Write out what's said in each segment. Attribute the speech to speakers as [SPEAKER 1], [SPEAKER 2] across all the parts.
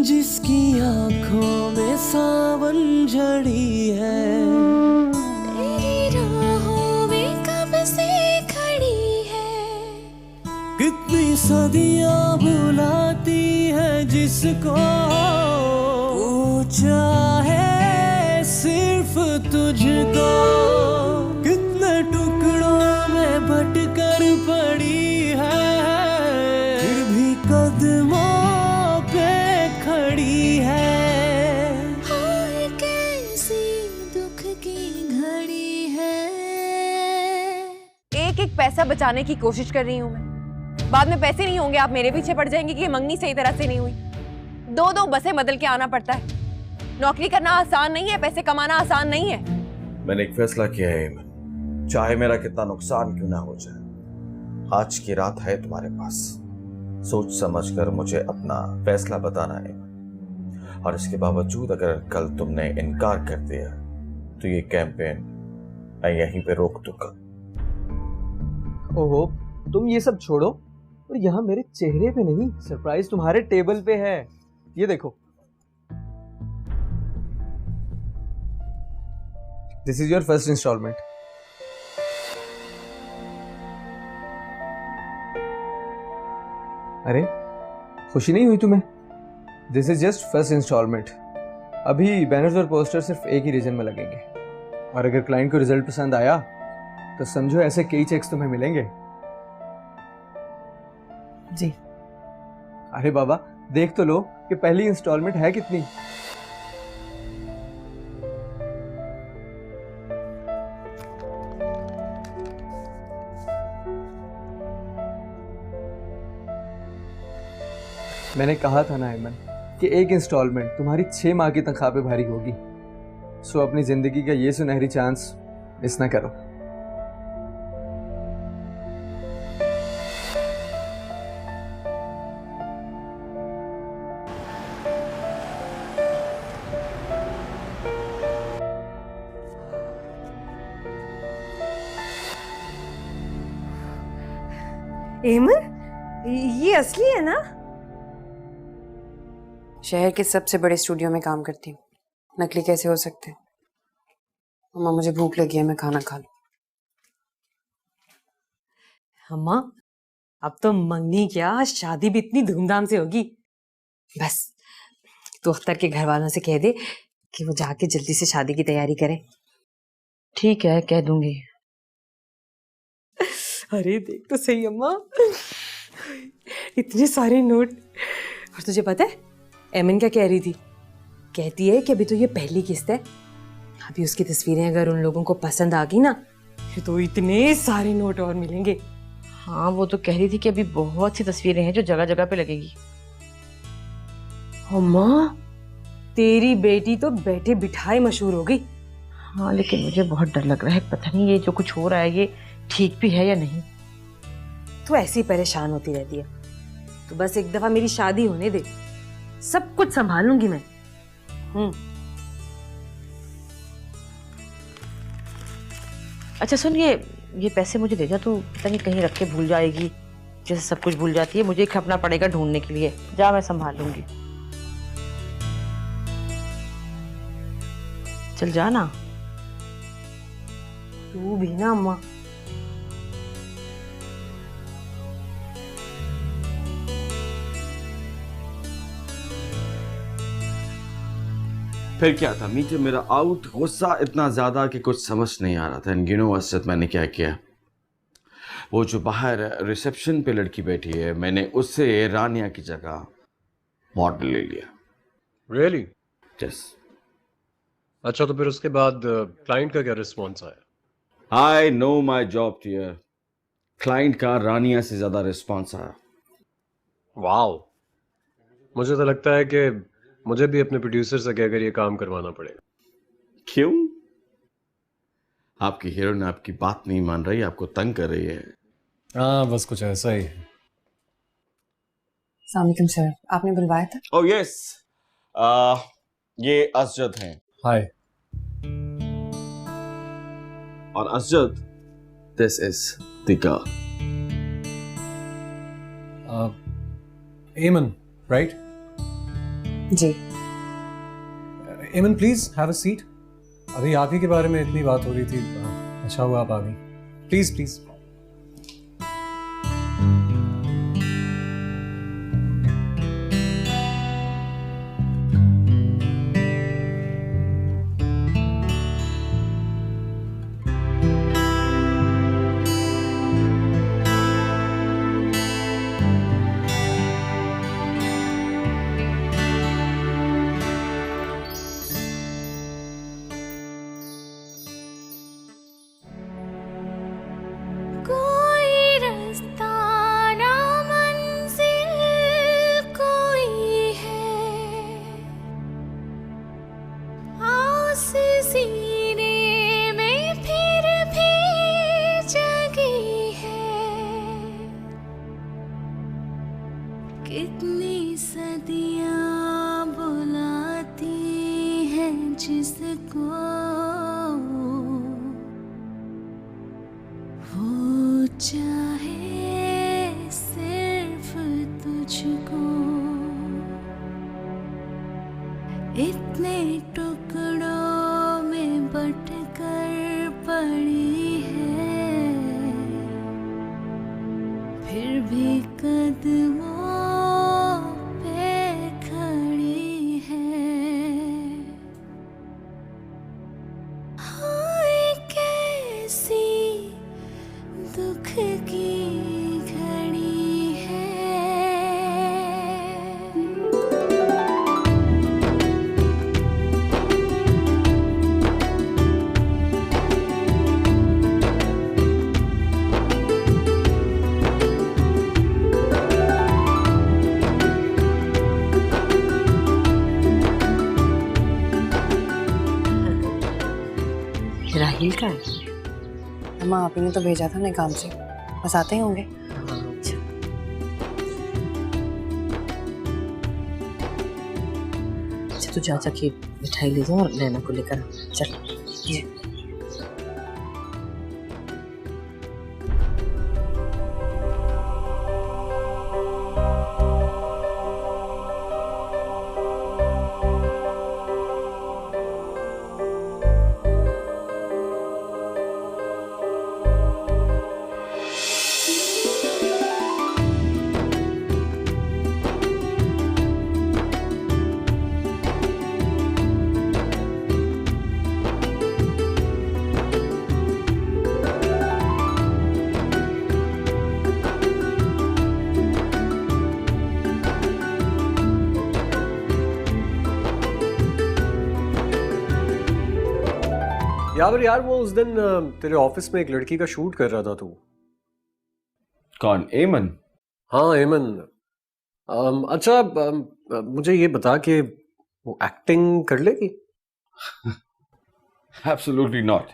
[SPEAKER 1] जिसकी आंखों में सावन झड़ी है,
[SPEAKER 2] तेरी राहों में कब से खड़ी है।
[SPEAKER 1] कितनी सदियां बुलाती है जिसको, पूछा है सिर्फ तुझको। कितने टुकड़ों में बटकर पड़ी है, फिर भी कदमों पे खड़ी है।
[SPEAKER 2] और कैसी दुख की घड़ी है।
[SPEAKER 3] एक एक पैसा बचाने की कोशिश कर रही हूँ मैं। बाद में पैसे नहीं होंगे, आप मेरे पीछे पड़ जाएंगे कि ये मंगनी सही तरह से नहीं हुई। दो दो बसें बदल के आना पड़ता है। नौकरी करना आसान नहीं है, पैसे कमाना आसान नहीं है।
[SPEAKER 4] मैंने एक फैसला किया है एमन, चाहे मेरा कितना नुकसान क्यों ना हो जाए, आज की रात है तुम्हारे पास। सोच समझकर मुझे अपना फैसला बताना है, और इसके बावजूद अगर कल तुमने इनकार कर दिया तो ये कैंपेन मैं यहीं पे रोक दूंगा।
[SPEAKER 5] ओहो, तुम ये सब छोड़ो और यहाँ मेरे चेहरे पे नहीं, सरप्राइज तुम्हारे टेबल पे है। ये देखो, this is your first instalment. अरे खुशी नहीं हुई तुम्हें? This is just first instalment. अभी बैनर्स और पोस्टर सिर्फ एक ही रीजन में लगेंगे, और अगर क्लाइंट को रिजल्ट पसंद आया तो समझो ऐसे कई चेक्स तुम्हें मिलेंगे।
[SPEAKER 3] जी।
[SPEAKER 5] अरे बाबा, देख तो लो कि पहली इंस्टॉलमेंट है कितनी। मैंने कहा था ना हेमन कि एक इंस्टॉलमेंट तुम्हारी 6 माह की तनख्वाह पे भारी होगी। सो अपनी जिंदगी का ये सुनहरी चांस मिस ना करो।
[SPEAKER 3] एमन, ये असली है ना?
[SPEAKER 6] शहर के सबसे बड़े स्टूडियो में काम करती हूँ, नकली कैसे हो सकते हैं? मम्मा, मुझे भूख लगी है, मैं खाना खा लूं।
[SPEAKER 7] अम्मा, अब तो मंगनी क्या, शादी भी इतनी धूमधाम से होगी। बस तू अख्तर के घर वालों से कह दे कि वो जाके जल्दी से शादी की तैयारी करें।
[SPEAKER 6] ठीक है, कह दूंगी।
[SPEAKER 7] अरे देख तो सही अम्मा, इतने सारे नोट। और तुझे पता है एमन क्या कह रही थी? कहती है कि अभी तो ये पहली किस्त है, अभी उसकी तस्वीरें अगर उन लोगों को पसंद आ गई ना, फिर तो इतने सारे नोट और मिलेंगे।
[SPEAKER 6] हाँ, वो तो कह रही थी कि अभी बहुत सी तस्वीरें हैं जो जगह जगह पे लगेगी।
[SPEAKER 7] अम्मा, तेरी बेटी तो बैठे बिठाए मशहूर हो गई।
[SPEAKER 6] हाँ, लेकिन मुझे बहुत डर लग रहा है, पता नहीं ये जो कुछ हो रहा है ये ठीक भी है या नहीं।
[SPEAKER 7] तू ऐसे ही परेशान होती रहती है, तो बस एक दफा मेरी शादी होने दे, सब कुछ संभालूंगी मैं।
[SPEAKER 6] अच्छा सुन, ये पैसे मुझे दे जा, तू पता नहीं कहीं रख के भूल जाएगी, जैसे सब कुछ भूल जाती है। मुझे खपना पड़ेगा ढूंढने के लिए। जा, मैं संभाल लूंगी। चल जा ना।
[SPEAKER 7] तू भी ना अम्मा।
[SPEAKER 4] फिर क्या था मीटे, मेरा आउट गुस्सा इतना ज्यादा कि कुछ समझ नहीं आ रहा था। एंड यू नो असद, मैंने क्या किया? वो जो बाहर रिसेप्शन पे लड़की बैठी है, मैंने उससे रानिया की जगह मॉडल ले लिया।
[SPEAKER 8] रियली?
[SPEAKER 4] यस।
[SPEAKER 8] अच्छा, तो फिर उसके बाद क्लाइंट का क्या रिस्पॉन्स आया?
[SPEAKER 4] I know my job dear. Client का रानिया से ज्यादा रिस्पॉन्स आया।
[SPEAKER 8] वाओ, मुझे तो लगता है कि मुझे भी अपने प्रोड्यूसर से कहकर ये काम करवाना पड़ेगा।
[SPEAKER 4] क्यों? आपकी हीरोइन आपकी बात नहीं मान रही, आपको तंग कर रही है।
[SPEAKER 9] हाँ, बस कुछ ऐसा ही है।
[SPEAKER 6] अस्सलामुअलैकुम सर, आपने बुलवाया था?
[SPEAKER 4] ओह यस, ये असजद हैं।
[SPEAKER 9] हाय।
[SPEAKER 4] और Asjad, this is the girl.
[SPEAKER 9] एमन, राइट?
[SPEAKER 7] जी।
[SPEAKER 9] एमन प्लीज हैव अ सीट। अभी आप ही के बारे में इतनी बात हो रही थी, अच्छा हुआ आप आ गई। Please please.
[SPEAKER 2] कोई रास्ता ना मंजिल कोई है, आस सीने में फिर भी जगी है। कितनी सदियां बुलाती हैं जिसको, वो चाहे सिर्फ तुझको। इतने टुकड़ों में बटकर पड़ी है, फिर भी कदमों पे खड़ी है। हाय कैसी दुख की घड़ी है।
[SPEAKER 6] राहिल का है?
[SPEAKER 7] अम्मा आप ही ने तो भेजा था ना काम से, बस आते ही होंगे।
[SPEAKER 6] अच्छा। अच्छा तो जा जाके मिठाई ले जाओ और नैना को लेकर आओ। चल। जी।
[SPEAKER 8] यार वो उस दिन तेरे ऑफिस में एक लड़की का शूट कर रहा था तू।
[SPEAKER 4] कौन? एमन?
[SPEAKER 8] हाँ एमन। अच्छा मुझे ये बता कि वो एक्टिंग कर लेगी?
[SPEAKER 4] Absolutely not.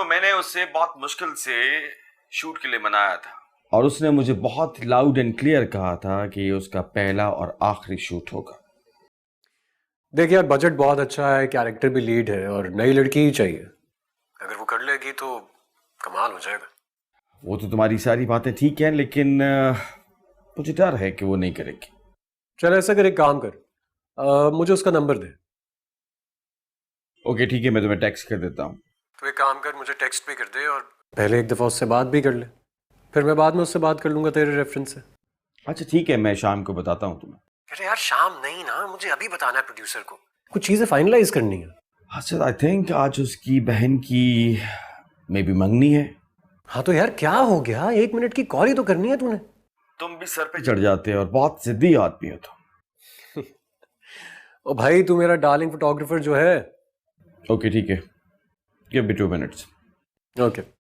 [SPEAKER 4] मैंने उससे बहुत मुश्किल से शूट के लिए मनाया था, और उसने मुझे बहुत लाउड एंड क्लियर कहा था कि ये उसका पहला और आखिरी शूट होगा।
[SPEAKER 8] देख यार, बजट बहुत अच्छा है, कैरेक्टर भी लीड है, और नई लड़की ही चाहिए। अगर वो कर लेगी तो कमाल हो जाएगा।
[SPEAKER 4] वो तो तुम्हारी सारी बातें ठीक हैं, लेकिन मुझे डर है कि वो नहीं करेगी।
[SPEAKER 8] चल ऐसा कर, एक काम कर, मुझे उसका नंबर दे।
[SPEAKER 4] ओके ठीक है, मैं तुम्हें टेक्स्ट कर देता हूँ।
[SPEAKER 8] तो एक काम कर, मुझे टेक्स्ट भी कर दे, और पहले एक दफ़ा उससे बात भी कर ले, फिर मैं बाद में उससे बात कर लूँगा तेरे रेफरेंस से।
[SPEAKER 4] अच्छा ठीक है, मैं शाम को बताता हूँ तुम्हें।
[SPEAKER 8] अरे यार शाम नहीं ना, मुझे अभी बताना है प्रोड्यूसर को, कुछ चीज़ें फाइनलाइज करनी है।
[SPEAKER 4] अच्छा आई थिंक आज उसकी बहन की मे बी मंगनी है।
[SPEAKER 8] हाँ तो यार क्या हो गया, 1 मिनट की कॉल ही तो करनी है तूने।
[SPEAKER 4] तुम भी सर पे चढ़ जाते हो और बहुत जिद्दी आदमी हो तुम।
[SPEAKER 8] ओ भाई, तू मेरा डार्लिंग फोटोग्राफर जो है।
[SPEAKER 4] ओके ठीक है, गिव मी 2 मिनट्स।
[SPEAKER 8] ओके।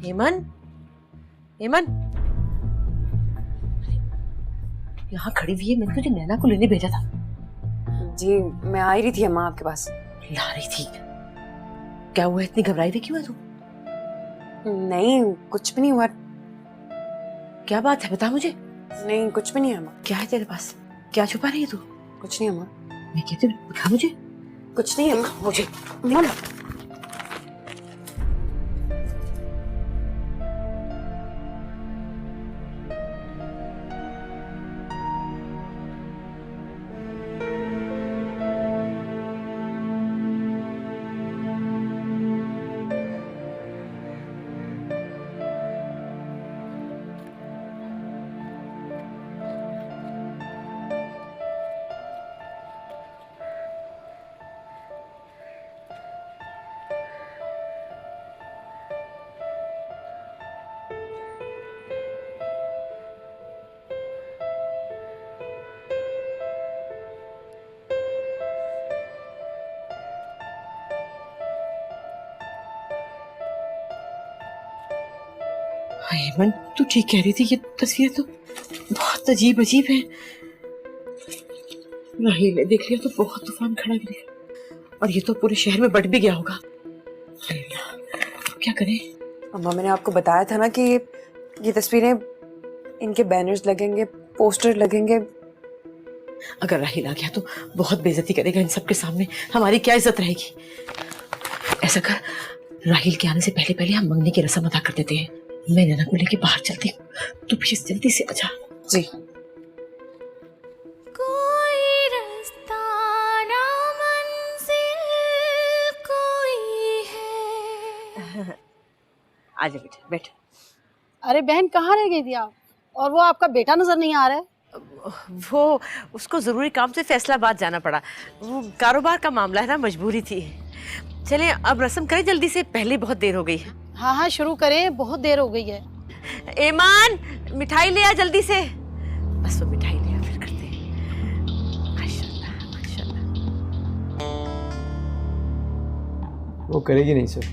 [SPEAKER 6] हेमन, हेमन, यहाँ खड़ी हुई है। मैंने तुझे नैना को लेने भेजा था।
[SPEAKER 7] जी मैं आ ही रही थी अम्मा आपके पास।
[SPEAKER 6] ला रही थी? क्या हुआ, इतनी घबराई हुई क्यों है तू?
[SPEAKER 10] नहीं, कुछ भी नहीं हुआ।
[SPEAKER 6] क्या बात है, बता मुझे।
[SPEAKER 10] नहीं, कुछ भी नहीं है अम्मा।
[SPEAKER 6] क्या है तेरे पास? क्या छुपा रही है तू?
[SPEAKER 10] कुछ नहीं अम्मा।
[SPEAKER 6] मैं कहती हूँ दिखा मुझे।
[SPEAKER 10] कुछ नहीं अम्मा।
[SPEAKER 6] मुझे हेमन, तू ठीक कह रही थी, ये तस्वीर तो बहुत अजीब अजीब है। राहिल ने देख लिया तो बहुत तूफान खड़ा करेगा, और ये तो पूरे शहर में बट भी गया होगा। अरे अल्लाह, अब क्या करें?
[SPEAKER 10] अम्मा, मैंने आपको बताया था ना कि ये तस्वीरें, इनके बैनर्स लगेंगे, पोस्टर लगेंगे।
[SPEAKER 6] अगर राहिल आ गया तो बहुत बेइज्जती करेगा इन सबके सामने, हमारी क्या इज्जत रहेगी। ऐसा कर, राहिल के आने से पहले पहले हम मंगनी की रस्म अदा कर देते हैं। मैं नैना को लेके बाहर चलती हूँ, तू प्लीज जल्दी से आजा।
[SPEAKER 10] जी।
[SPEAKER 2] कोई रास्ता ना मंजिल कोई है।
[SPEAKER 6] आजा बेटा, बैठ।
[SPEAKER 11] अरे बहन, कहाँ रह गई थी आप? और वो आपका बेटा नजर नहीं आ रहा है।
[SPEAKER 6] वो उसको जरूरी काम से फैसलाबाद जाना पड़ा, वो कारोबार का मामला है ना, मजबूरी थी। चले अब रस्म करें जल्दी से, पहले बहुत देर हो गई है।
[SPEAKER 11] हाँ हाँ, शुरू करें, बहुत देर हो गई है।
[SPEAKER 6] ईमान, मिठाई ले आ जल्दी से। बस वो मिठाई ले आ, फिर करते हैं। माशाल्लाह माशाल्लाह।
[SPEAKER 5] वो करेगी नहीं सर।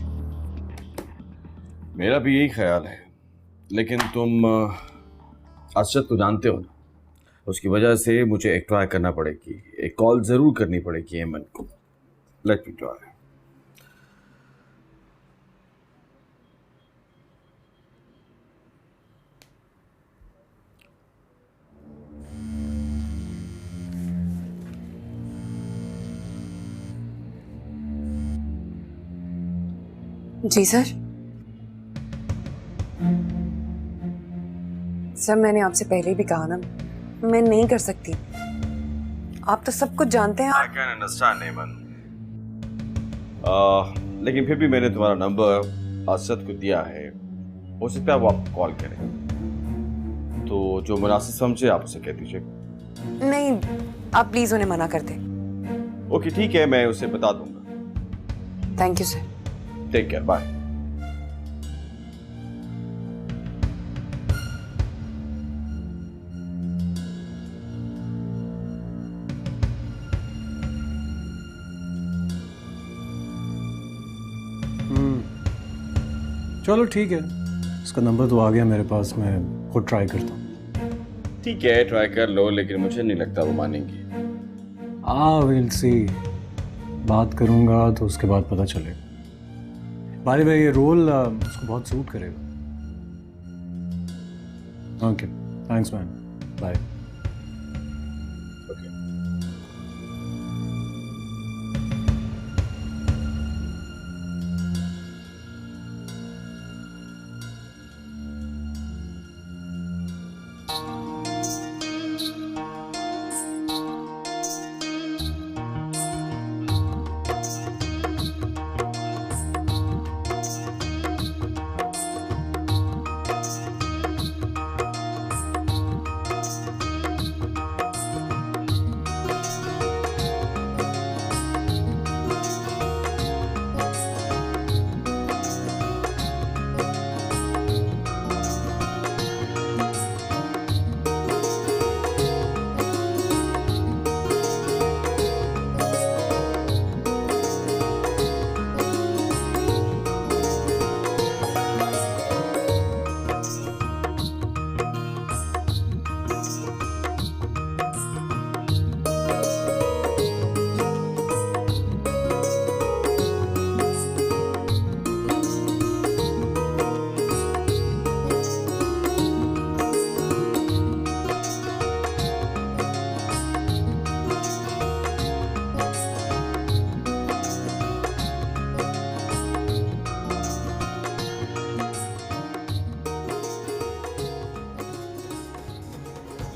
[SPEAKER 4] मेरा भी यही ख्याल है, लेकिन तुम अरशद को जानते हो ना, उसकी वजह से मुझे एक ट्राई करना पड़ेगी, एक कॉल जरूर करनी पड़ेगी एमन को। Let me try.
[SPEAKER 10] जी सर। सर, मैंने आपसे पहले भी कहा ना, मैं नहीं कर सकती। आप तो सब कुछ जानते हैं।
[SPEAKER 4] I can understand, एमन। लेकिन फिर भी मैंने तुम्हारा नंबर अरशद को दिया है, हो सकता है वो आपको कॉल करे, तो जो मुनासिब समझे आप उसे कह दीजिए।
[SPEAKER 10] नहीं, आप प्लीज उन्हें मना कर दें।
[SPEAKER 4] ओके ठीक है, मैं उसे बता दूंगा।
[SPEAKER 10] Thank you sir.
[SPEAKER 4] Take care, bye.
[SPEAKER 9] चलो ठीक है, इसका नंबर तो आ गया मेरे पास, मैं खुद ट्राई करता हूँ।
[SPEAKER 4] ठीक है, ट्राई कर लो, लेकिन मुझे नहीं लगता वो मानेंगी।
[SPEAKER 9] विल सी, बात करूँगा तो उसके बाद पता चलेगा। भाई ये रोल उसको बहुत सूट करेगा। Okay, thanks man, bye.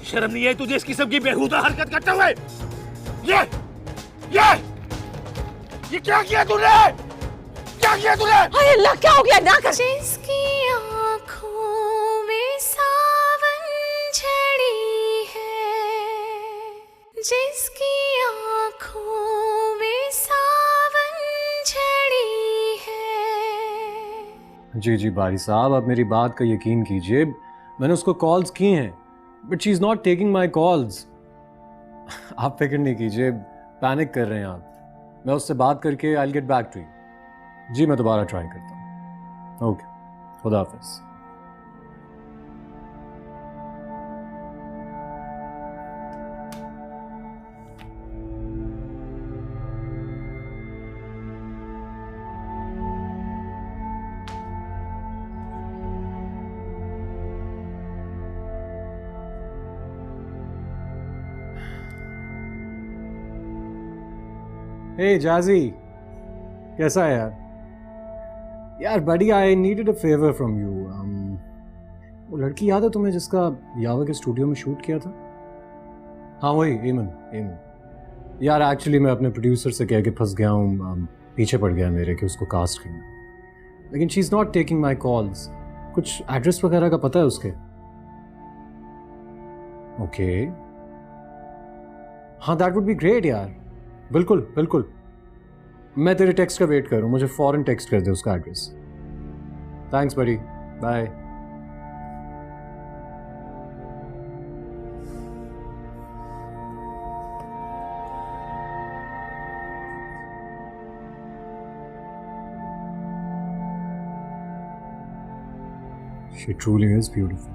[SPEAKER 12] शर्म नहीं आई तुझे इस किस्म की बेहुदा हरकत करते हुए? ये क्या किया तूने? क्या किया तूने?
[SPEAKER 6] हाय अल्लाह, क्या हो गया? ना कर।
[SPEAKER 2] जिसकी आँखों में सावन छड़ी है, जिसकी आँखों में सावन छड़ी है।
[SPEAKER 9] जी जी बारी साहब, आप मेरी बात का यकीन कीजिए, मैंने उसको कॉल्स की हैं, but she is not taking my calls. आप फिक्र नहीं कीजिए, पैनिक कर रहे हैं आप। मैं उससे बात करके I will get back to you. जी मैं दोबारा ट्राई करता हूँ। ओके, खुदा हाफिज़। हे जाजी, कैसा है यार? यार buddy, I needed a favour from you. वो लड़की याद है तुम्हें जिसका यावा के स्टूडियो में शूट किया था? हाँ वही, एमन। यार एक्चुअली मैं अपने प्रोड्यूसर से कह के फंस गया हूँ, पीछे पड़ गया मेरे कि उसको कास्ट करना, लेकिन she is not taking my calls. कुछ एड्रेस वगैरह का पता है उसके? ओके, हाँ दैट वुड बी ग्रेट यार। बिल्कुल बिल्कुल, मैं तेरे टेक्स्ट का वेट करूँ, मुझे फौरन टेक्स्ट कर दे उसका एड्रेस। थैंक्स बड़ी, bye. She truly is beautiful.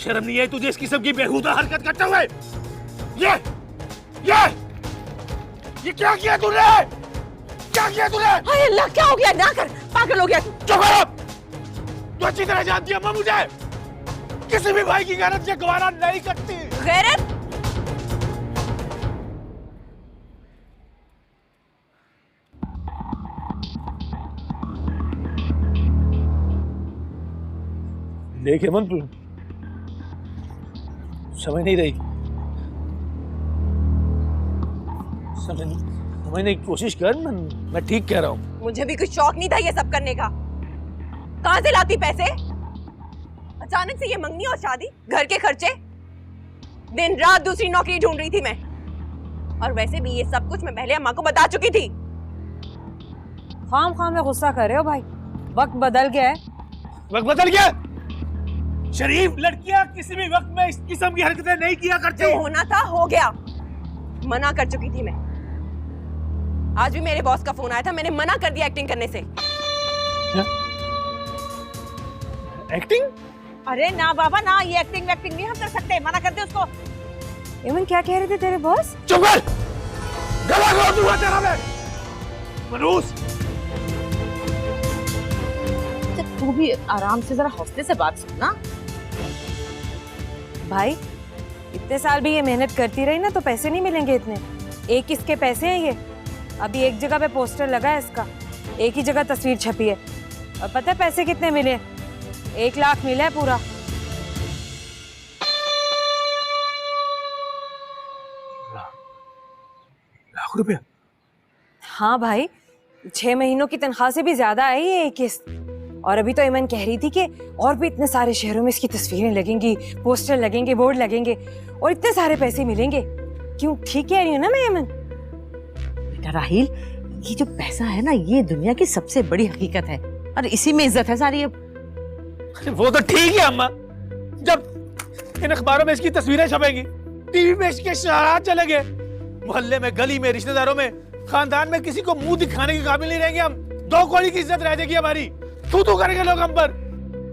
[SPEAKER 12] शर्म नहीं आई तुझे इस किस्म की बेहुदा हरकत करते हुए? ये क्या किया तूने? क्या किया तूने?
[SPEAKER 6] हाय अल्लाह, क्या हो गया? ना कर, पागल हो गया तू।
[SPEAKER 12] चुप कर। तू अच्छी तरह जानती है अम्मा, मुझे किसी भी भाई की गैरत से गवारा नहीं करती।
[SPEAKER 3] गैरत?
[SPEAKER 12] देख अमन, तू समझ नहीं रही, समझने की कोशिश कर। मैं ठीक कह रहा हूँ।
[SPEAKER 3] मुझे भी कुछ शौक नहीं था ये सब करने का। कहाँ से लाती पैसे? अचानक से ये मंगनी और शादी, घर के खर्चे, दिन रात दूसरी नौकरी ढूंढ रही थी मैं। और वैसे भी ये सब कुछ मैं पहले अम्मा को बता चुकी थी।
[SPEAKER 7] खाम में गुस्सा कर रहे हो भाई, वक्त बदल गया है।
[SPEAKER 12] वक्त बदल गया? शरीफ लड़कियां किसी भी वक्त में इस किस्म की हरकतें नहीं किया करती।
[SPEAKER 3] जो होना था हो गया, मना कर चुकी थी मैं। आज भी मेरे बॉस का फोन आया था, मैंने मना कर दिया एक्टिंग करने से।
[SPEAKER 12] एक्टिंग?
[SPEAKER 11] अरे ना बाबा ना, ये एक्टिंग वैक्टिंग नहीं हम कर सकते, मना कर दे उसको।
[SPEAKER 7] एमन क्या कह रहे थे तेरे बॉस?
[SPEAKER 12] चुप कर, गला घोट दूंगा तेरा मैं। मनूस,
[SPEAKER 6] तू भी आराम से जरा हौसले से बात सुन ना।
[SPEAKER 7] भाई इतने साल भी ये मेहनत करती रही ना तो पैसे नहीं मिलेंगे इतने। एक इसके पैसे हैं ये, अभी एक जगह पे पोस्टर लगा है इसका, एक ही जगह तस्वीर छपी है, और पता है पैसे कितने मिले? 1 लाख मिला है पूरा।
[SPEAKER 12] लाख रुपया?
[SPEAKER 7] हाँ भाई, 6 महीनों की तनख्वाह से भी ज्यादा है ये एक किस्त। और अभी तो इमन कह रही थी कि और भी इतने सारे शहरों में इसकी तस्वीरें लगेंगी, पोस्टर लगेंगे, बोर्ड लगेंगे और इतने सारे पैसे मिलेंगे। क्यों, ठीक कह रही हूँ ना मैं एमन?
[SPEAKER 6] बेटा राहिल, ये जो पैसा है ना, ये दुनिया की सबसे बड़ी हकीकत है और इसी में इज्जत है सारी।
[SPEAKER 12] वो तो ठीक है अम्मा, जब इन अखबारों में इसकी तस्वीरें छपेंगी टीवी में इसके शरारत चले गए। मोहल्ले में, गली में, रिश्तेदारों में, खानदान में किसी को मुंह दिखाने के काबिल नहीं रहेंगे हम। 2 कौड़ी की इज्जत रह जाएगी हमारी। तू करेंगे लोग हम पर।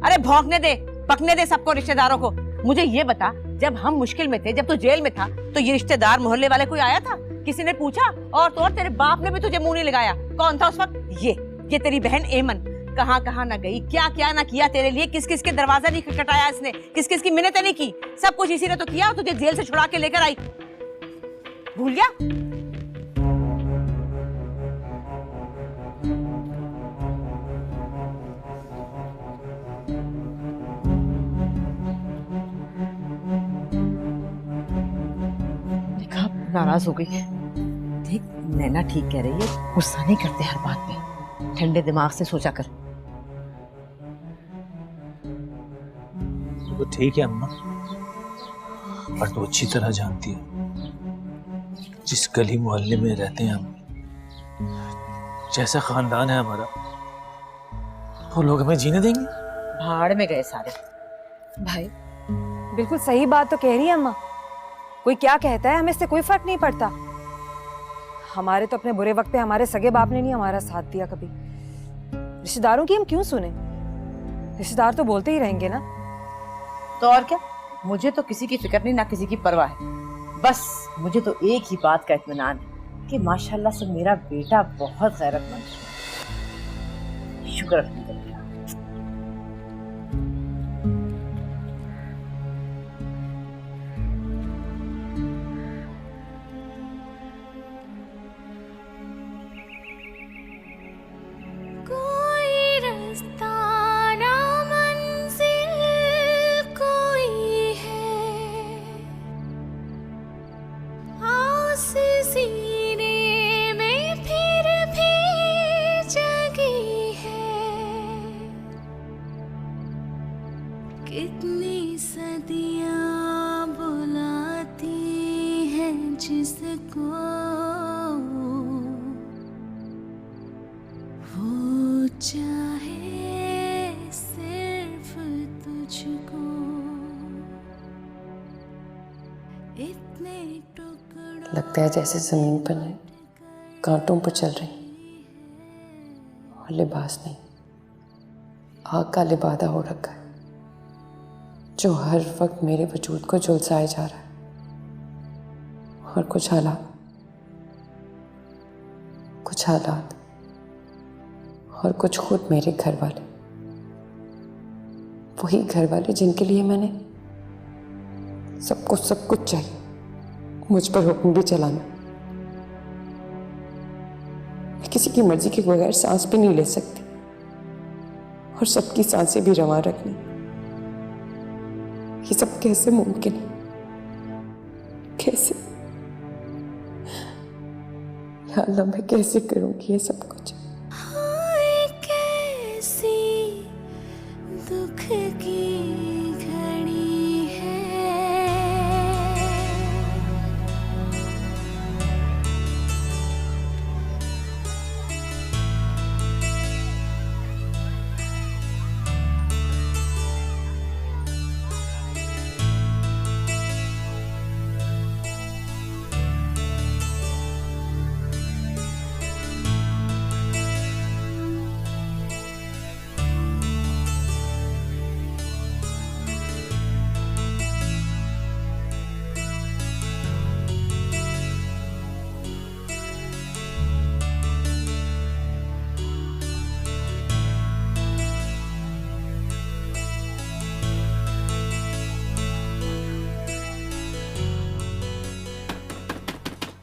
[SPEAKER 6] अरे भौंकने दे, पकने दे सबको, रिश्तेदारों को। मुझे ये बता, जब हम मुश्किल में थे, जब तू जेल में था, तो ये रिश्तेदार मोहल्ले वाले कोई आया था? किसी ने पूछा? और तो और तेरे बाप ने भी तुझे मुंह नहीं लगाया। कौन था उस वक्त? ये तेरी बहन एमन। कहाँ कहाँ ना गई, क्या क्या ना किया तेरे लिए, किस किस के दरवाजा नहीं खटखटाया इसने, किस किस की मिन्नतें नहीं की, सब कुछ इसी ने तो किया। और तुझे जेल से छुड़ा के लेकर आई, भूल गया? देखा, नाराज हो गई। देख, नैना ठीक कह रही है, गुस्सा नहीं करते हर बात पे, ठंडे दिमाग से सोचा कर।
[SPEAKER 1] तो ठीक है अम्मा, पर तू अच्छी तरह जानती है जिस गली मोहल्ले में रहते हैं हम, जैसा खानदान है हमारा, वो लोग हमें जीने देंगे?
[SPEAKER 6] भाड़ में गए सारे।
[SPEAKER 7] भाई बिल्कुल सही बात तो कह रही है अम्मा। कोई क्या कहता है, हमें इससे कोई फर्क नहीं पड़ता। हमारे तो अपने बुरे वक्त पे हमारे सगे बाप ने नहीं हमारा साथ दिया कभी। रिश्तेदारों की हम क्यों सुने? रिश्तेदार तो बोलते ही रहेंगे ना।
[SPEAKER 6] तो और क्या, मुझे तो किसी की फिक्र नहीं, ना किसी की परवाह है। बस मुझे तो एक ही बात का इत्मीनान है कि माशाल्लाह से मेरा बेटा बहुत गैरतमंद है। शुक्र अल्हम्दुलिल्लाह।
[SPEAKER 2] कोई रास्ता ना मंजिल कोई है, आस सीने में फिर भी जगी है। कितनी सदियां बुलाती हैं जिसको, वो चाहे सिर्फ तुझको। इतने टुकड़ों
[SPEAKER 10] लगता है जैसे जमीन पर नहीं, कांटों पर चल रही, और लिबास नहीं, आग का लिबादा हो रखा है, जो हर वक्त मेरे वजूद को झुलसाए जा रहा है। और कुछ हालात और कुछ खुद मेरे घर वाले, वही घर वाले जिनके लिए मैंने सब कुछ चाहिए, मुझ पर हुक्म भी चलाना। मैं किसी की मर्जी के बगैर सांस भी नहीं ले सकती, और सबकी सांसें भी रवां रखनी। ये सब कैसे मुमकिन है? कैसे? या अल्लाह, मैं कैसे करूंगी ये सब कुछ?
[SPEAKER 2] हाय कैसी दुख की घड़ी है,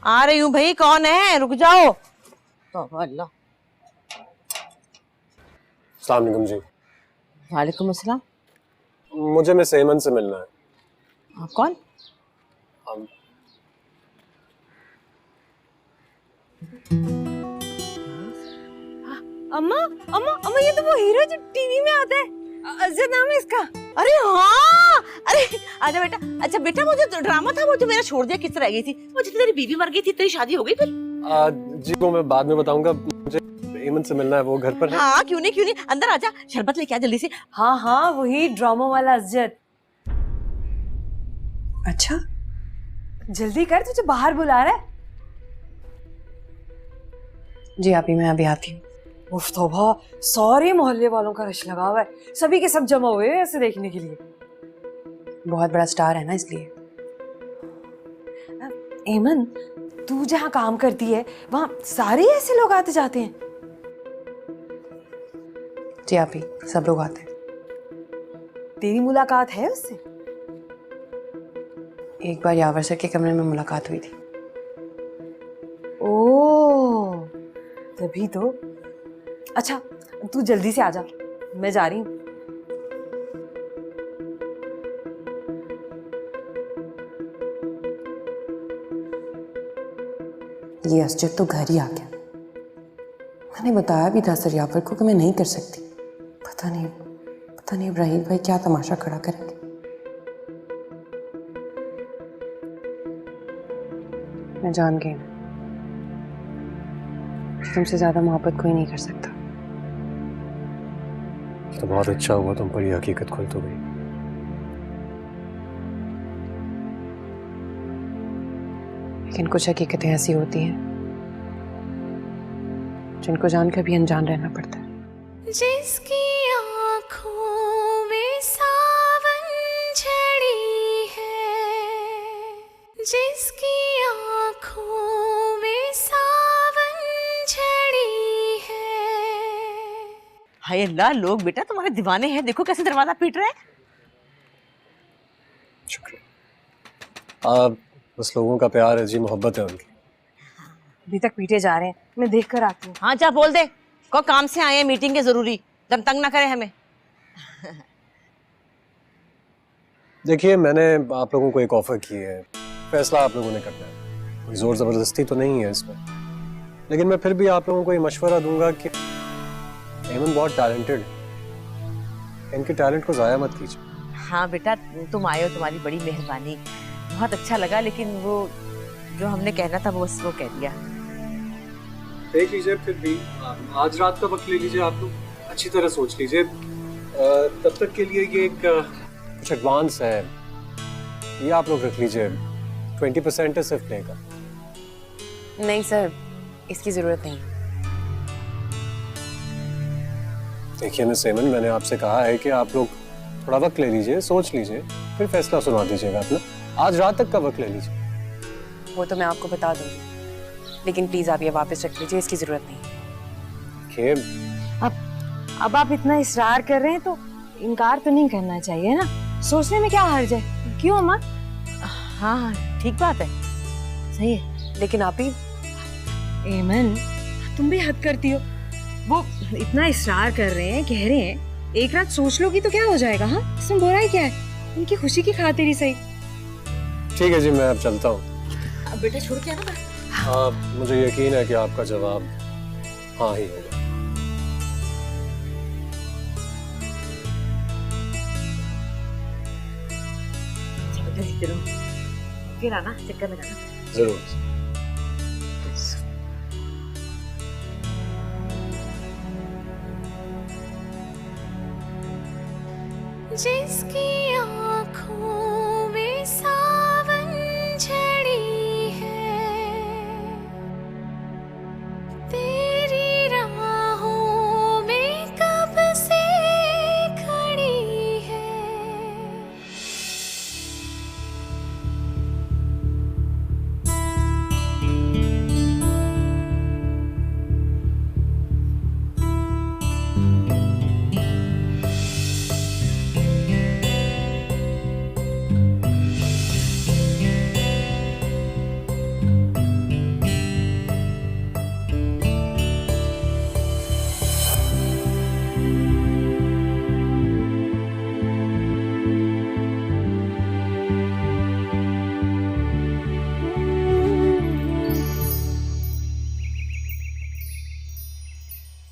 [SPEAKER 6] आ रही हूँ भाई, कौन है? रुक जाओ। तो अल्लाह।
[SPEAKER 8] अस्सलाम वालेकुम जी।
[SPEAKER 6] वालेकुम अस्सलाम।
[SPEAKER 8] मुझे मिस एमन से मिलना है।
[SPEAKER 6] आप कौन?
[SPEAKER 7] अम्मा अम्मा अम्मा, ये तो वो हीरो जो टीवी में आता है, अजय नाम है इसका।
[SPEAKER 6] अरे हाँ, अरे आजा बेटा। अच्छा बेटा, वो जो ड्रामा था, वो जो मेरा छोड़ दिया, किस तरह गई थी? मुझे तेरी बीवी मर गई थी, तेरी शादी हो गई फिर?
[SPEAKER 8] जी वो मैं बाद में बताऊंगा, मुझे एमन से मिलना है, वो घर पर है।
[SPEAKER 6] हाँ क्यों नहीं, अंदर आजा, शरबत लेके आ जल्दी से।
[SPEAKER 7] हाँ, वही ड्रामा वाला अजय।
[SPEAKER 10] अच्छा,
[SPEAKER 7] जल्दी कर, तुझे बाहर बुला रहा है।
[SPEAKER 10] जी आप ही, मैं अभी आती हूँ।
[SPEAKER 7] उफ तौबा, सारे मोहल्ले वालों का रश लगा हुआ है, सभी के सब जमा हुए हैं ऐसे देखने के लिए।
[SPEAKER 10] बहुत बड़ा स्टार है ना, इसलिए।
[SPEAKER 7] एमन, तू जहाँ काम करती है वहाँ सारे ऐसे लोग आते जाते हैं?
[SPEAKER 10] जी आप ही, सब लोग आते हैं।
[SPEAKER 7] तेरी मुलाकात है उससे?
[SPEAKER 10] एक बार यावर सर के कमरे में मुलाकात हुई थी।
[SPEAKER 7] ओह, तभी तो। अच्छा, तू जल्दी से आ जा, मैं जा रही हूँ।
[SPEAKER 10] ये असजद तो घर ही आ गया। मैंने बताया भी था सर यावर को कि मैं नहीं कर सकती। पता नहीं अब राहील भाई क्या तमाशा खड़ा करेंगे। मैं जान गई तुमसे ज्यादा मोहब्बत कोई नहीं कर सकता।
[SPEAKER 8] तो बहुत अच्छा हुआ, तुम पर ये हकीकत खुल तो गई।
[SPEAKER 10] लेकिन कुछ हकीकतें ऐसी होती हैं जिनको जानकर भी अनजान रहना पड़ता है।
[SPEAKER 2] जिसकी आँखों में सावन झड़ी है, जिसकी आँखों में सावन झड़ी है।
[SPEAKER 6] हाय अल्लाह, लोग बेटा तुम्हारे दीवाने हैं, देखो कैसे दरवाजा पीट रहे हैं।
[SPEAKER 8] शुक्रिया। बस लोगों का प्यार है जी, मोहब्बत है उनकी।
[SPEAKER 7] अभी तक पीटे जा रहे हैं, मैं देख कर आती हूँ।
[SPEAKER 6] हाँ जा बोल दे, को काम से आए हैं, मीटिंग है जरूरी, जब तंग ना करे हमें।
[SPEAKER 8] देखिए, मैंने आप लोगों को एक ऑफर की है, फैसला आप लोगों ने करना है। कोई जोर जबरदस्ती तो नहीं है इसमें, लेकिन मैं फिर भी आप लोगों को ये मशवरा दूंगा कि एमन बहुत टैलेंटेड है, इनके टैलेंट को जाया मत कीजिए।
[SPEAKER 6] हाँ बेटा, तुम आए हो, तुम्हारी बड़ी मेहरबानी, बहुत अच्छा लगा, लेकिन वो जो हमने कहना था वो बस वो कह दिया।
[SPEAKER 9] देख लीजिए, फिर भी आज रात का वक्त ले लीजिए, आप लोग अच्छी तरह सोच लीजिए। तब तक के लिए ये एक
[SPEAKER 8] कुछ एडवांस है, ये आप लोग रख लीजिए। 20% है सिर्फ प्ले का।
[SPEAKER 10] नहीं सर, इसकी जरूरत नहीं।
[SPEAKER 8] देखिए मिस एमन, मैंने आपसे कहा है कि आप लोग थोड़ा वक्त ले लीजिए, सोच लीजिए, फिर फैसला सुना दीजिएगा अपना। आज रात तक का वक्त ले लीजिए।
[SPEAKER 10] वो तो मैं आपको बता दूंगी, लेकिन प्लीज आप ये वापस रख लीजिए, इसकी जरूरत नहीं।
[SPEAKER 7] अब आप इतना इसरार कर रहे हैं तो इनकार तो नहीं करना चाहिए ना, सोचने में क्या हर्ज है, क्यों अम्मा?
[SPEAKER 6] हाँ ठीक बात है, सही है।
[SPEAKER 10] लेकिन आप ही
[SPEAKER 7] एमन, तुम भी हद करती हो। वो इतना इसरार कर रहे हैं, कह रहे हैं एक रात सोच लोगी तो क्या हो जाएगा? हाँ, इसमें बुराई क्या है? उनकी खुशी की खातिर ही सही।
[SPEAKER 8] ठीक है जी, मैं अब चलता हूँ।
[SPEAKER 6] अब बेटा छोड़ के आना।
[SPEAKER 8] मुझे यकीन है कि आपका जवाब हाँ ही होगा।
[SPEAKER 6] फिर आना, चक्कर लगाना
[SPEAKER 8] जरूर।
[SPEAKER 2] जिसकी आँखों में सावन झड़ी है, तेरी राहों में कब से खड़ी है।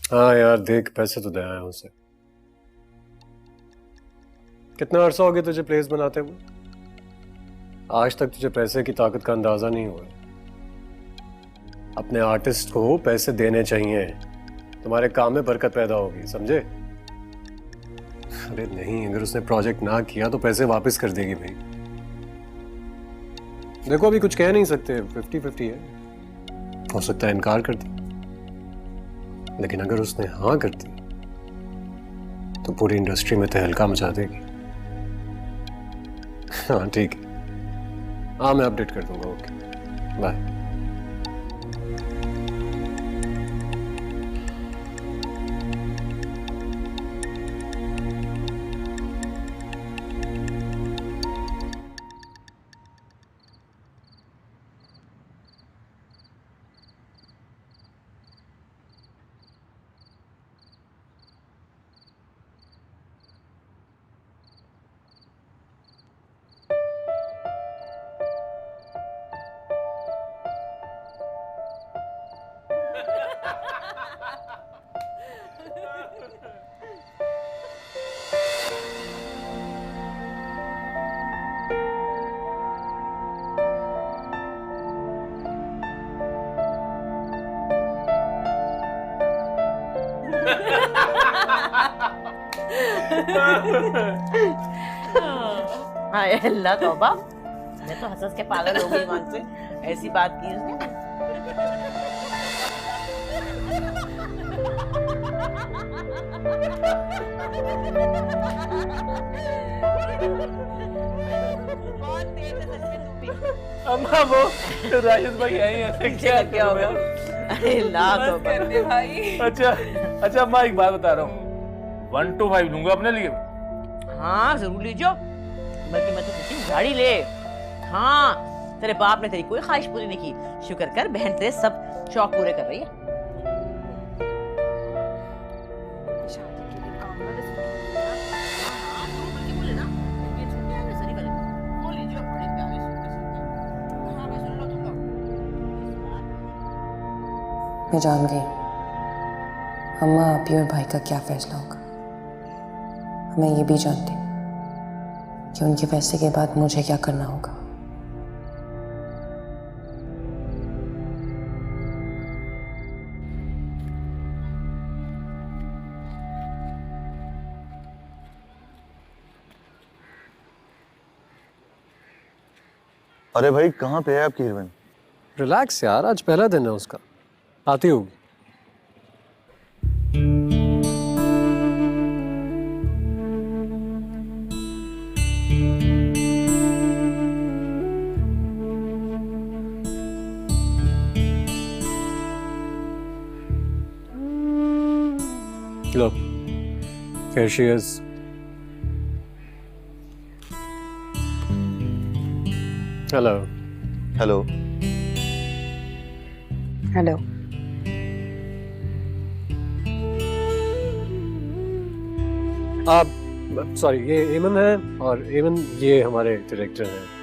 [SPEAKER 8] हाँ यार, देख पैसे तो दे आया हूं उसे। कितना अरसा हो गया तुझे प्लेस बनाते हुए? आज तक तुझे पैसे की ताकत का अंदाजा नहीं हुआ। अपने आर्टिस्ट को पैसे देने चाहिए, तुम्हारे काम में बरकत पैदा होगी, समझे? अरे नहीं, अगर उसने प्रोजेक्ट ना किया तो पैसे वापस कर देगी भाई। देखो अभी कुछ कह नहीं सकते, 50-50 है, हो सकता है इनकार कर दी, लेकिन अगर उसने हाँ कर दी तो पूरी इंडस्ट्री में तहलका मचा देगी। हाँ ठीक है, हाँ मैं अपडेट कर दूंगा। Okay bye.
[SPEAKER 6] हाय अल्लाह तौबा, मैं तो हंस के पागल हो गई मान से, ऐसी बात की उसने।
[SPEAKER 1] अम्मा वो राशिद भाई आई ऐसे क्या
[SPEAKER 6] हो गया? अल्लाह तौबा
[SPEAKER 3] भाई।
[SPEAKER 1] अच्छा अम्मा एक बात बता रहा हूँ, 1 to 5 लूंगा अपने लिए।
[SPEAKER 6] हाँ जरूर लीजियो, बल्कि मैं तो कहती हूँ गाड़ी ले। हाँ तेरे बाप ने तेरी कोई ख्वाहिश पूरी नहीं की, शुक्र कर बहन तेरे सब शौक पूरे कर रही है।
[SPEAKER 10] मैं जान गई अम्मा, आपी और भाई का क्या फैसला होगा। मैं ये भी जानती हूँ कि उनके फैसले के बाद मुझे क्या करना होगा।
[SPEAKER 13] अरे भाई कहाँ पे है आपकी हीरोइन?
[SPEAKER 8] रिलैक्स यार, आज पहला दिन है उसका, आती होगी। Look, here she is. Hello.
[SPEAKER 13] Hello.
[SPEAKER 10] Hello.
[SPEAKER 8] आप सॉरी, ये एमन है और एमन ये हमारे डायरेक्टर हैं।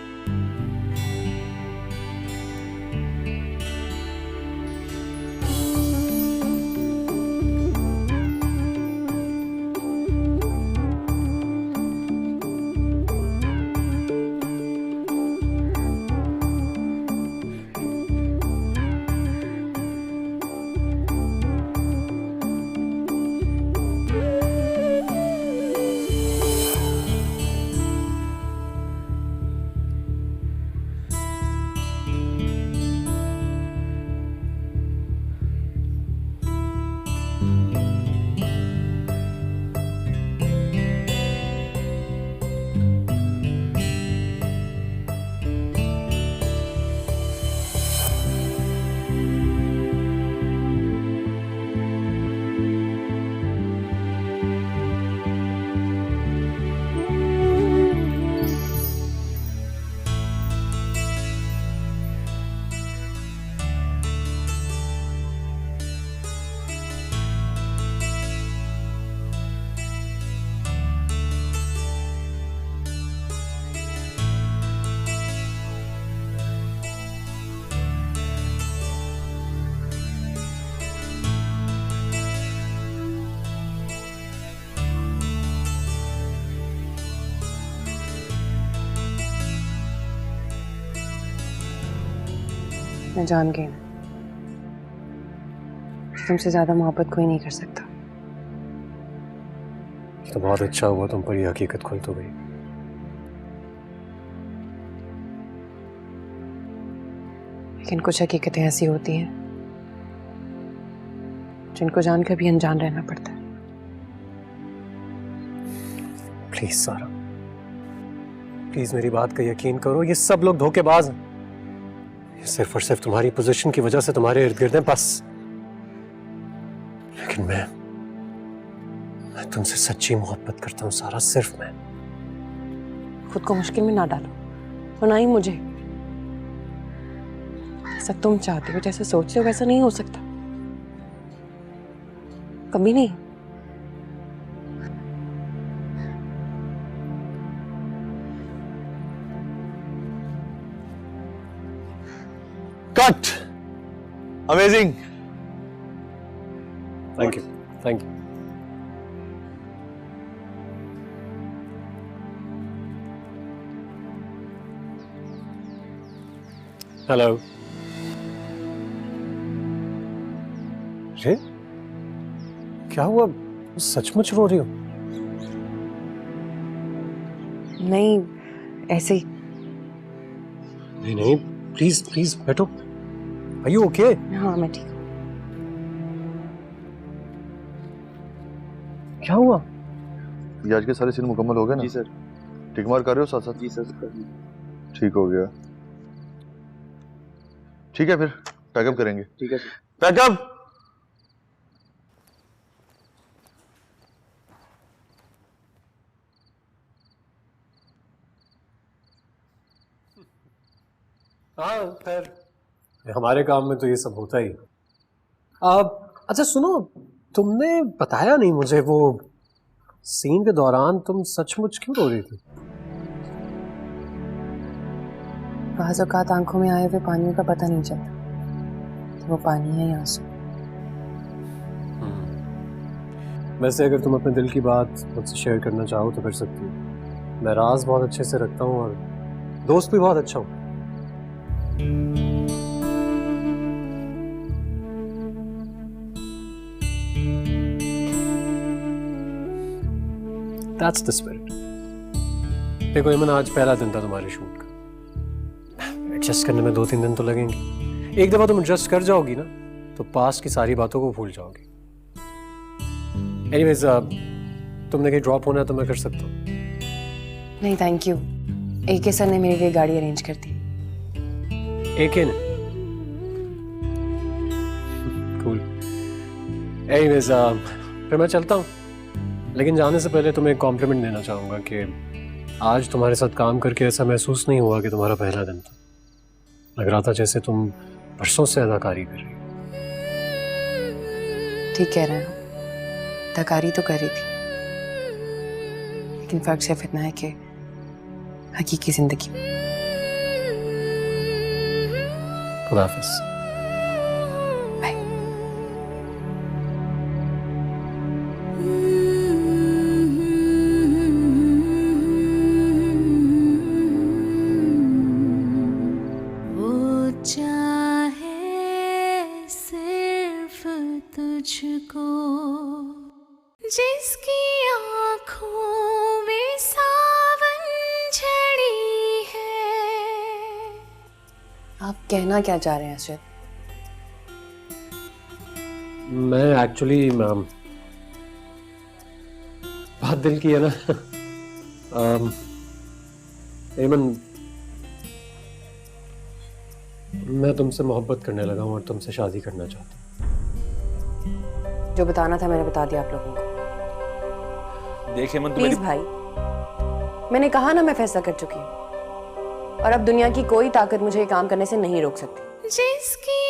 [SPEAKER 10] मैं जान गई हूँ तुमसे ज्यादा मोहब्बत कोई नहीं कर सकता।
[SPEAKER 8] तो बहुत अच्छा हुआ तुम पर ये हकीकत खुल तो गई।
[SPEAKER 10] लेकिन कुछ हकीकतें ऐसी होती हैं जिनको जानकर भी अनजान रहना पड़ता है।
[SPEAKER 8] प्लीज सारा, प्लीज मेरी बात का यकीन करो, ये सब लोग धोखेबाज हैं। ये सिर्फ और सिर्फ तुम्हारी पोजीशन की वजह से तुम्हारे इर्द गिर्द हैं बस। लेकिन मैं तुमसे सच्ची मोहब्बत करता हूँ सारा, सिर्फ मैं।
[SPEAKER 10] खुद को मुश्किल में ना डालो और ना ही मुझे। जैसा तुम चाहते हो, जैसा सोचते हो, वैसा नहीं हो सकता, कभी नहीं।
[SPEAKER 13] Cut. Amazing.
[SPEAKER 8] Thank you, thank you. Hello. अरे क्या हुआ, सचमुच रो रही हो?
[SPEAKER 10] नहीं, ऐसे ही।
[SPEAKER 8] नहीं नहीं, प्लीज प्लीज बैठो। Are you okay?
[SPEAKER 10] हाँ मैं ठीक हूँ।
[SPEAKER 8] क्या हुआ?
[SPEAKER 13] ये आज के सारे सीन मुकम्मल हो गए ना? जी सर। टिक मार कर रहे हो साथ साथ? जी सर। ठीक हो गया। ठीक है फिर पैकअप करेंगे। ठीक है सर। पैकअप।
[SPEAKER 8] हाँ खैर, हमारे काम में तो ये सब होता ही। अच्छा सुनो, तुमने बताया नहीं मुझे, वो सीन के दौरान तुम सचमुच क्यों रो रही थी?
[SPEAKER 10] बाज़ औक़ात आंखों में आए हुए पानियों का पता नहीं चलता कि वो पानी है या आंसू।
[SPEAKER 8] वैसे अगर तुम अपने दिल की बात मुझसे शेयर करना चाहो तो कर सकती हो। मैं राज बहुत अच्छे से रखता हूँ और दोस्त भी बहुत अच्छा हूँ। That's the spirit. देखो इमन, आज पहला दिन था तुम्हारे शूट का। एडजस्ट करने में 2-3 दिन तो लगेंगे। एक दफा तुम एडजस्ट कर जाओगी ना तो पास्ट की सारी बातों को भूल जाओगी। एनीवेज, तुमने कहीं ड्रॉप होना है तो मैं कर सकता हूँ।
[SPEAKER 10] नहीं थैंक यू, AK सर ने मेरे लिए गाड़ी अरेंज कर दी।
[SPEAKER 8] AK ने? कूल। एनीवेज, फिर मैं चलता हूँ, लेकिन जाने से पहले तुम्हें एक कॉम्प्लीमेंट देना चाहूँगा कि आज तुम्हारे साथ काम करके ऐसा महसूस नहीं हुआ कि तुम्हारा पहला दिन था। लग रहा था जैसे तुम बरसों से अदाकारी कर रही हो।
[SPEAKER 10] ठीक कह रहे हो, अदाकारी तो कर रही थी, लेकिन फर्क सिर्फ इतना है कि हकीकी जिंदगी में।
[SPEAKER 8] खुदा हाफिज़।
[SPEAKER 10] बाय।
[SPEAKER 2] वो चाहे सिर्फ तुझको, जिसकी आँखों में सावन झड़ी है।
[SPEAKER 10] आप कहना क्या चाह रहे हैं अर्शद?
[SPEAKER 8] मैं एक्चुअली बात दिल की है ना। एमन, मैं तुमसे मोहब्बत करने लगा हूँ और तुमसे शादी करना चाहता हूँ।
[SPEAKER 10] जो बताना था मैंने बता दिया आप लोगों को।
[SPEAKER 1] देख हेमंत,
[SPEAKER 10] प्लीज भाई, मैंने कहा ना मैं फैसला कर चुकी हूँ और अब दुनिया की कोई ताकत मुझे ये काम करने से नहीं रोक सकती।
[SPEAKER 2] जिसकी